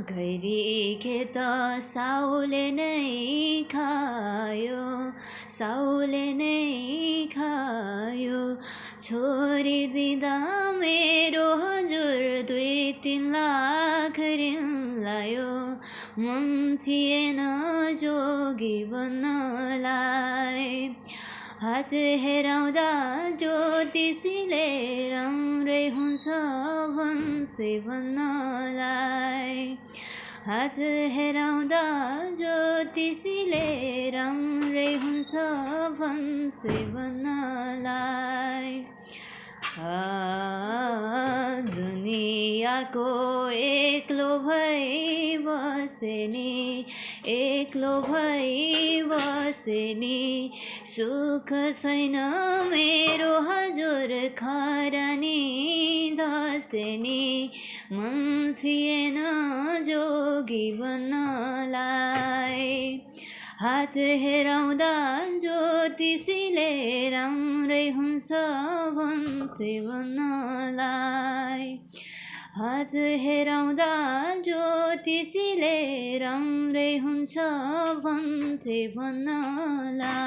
गैरी खेत साउले नै खायो, साउले नै खायो। छोडिदिँदा मेरो हजुर 2-3 लाख ऋण लायो। मन थिएन जोगी बन्नलाई, हात हेराउँदा ज्योतिषीले राम्रै हुन्छ भन्छे भन्नलाई। हात हेराउँदा ज्योतिषीले राम्रै हुन्छ भन्छे भन्नलाई। दुनियाँको एक्लो भई बसे नि, एक्लो भई बसे नि। सुख छैन मेरो हजुर खरानी धसे नि। मन थिएन जोगी बन्नलाई, हात हेराउँदा ज्योतिषीले राम्रै हुन्छ भन्थे भन्नलाई। हात हेराउँदा ज्योतिषीले राम्रै हुन्छ भन्थे भन्नलाई।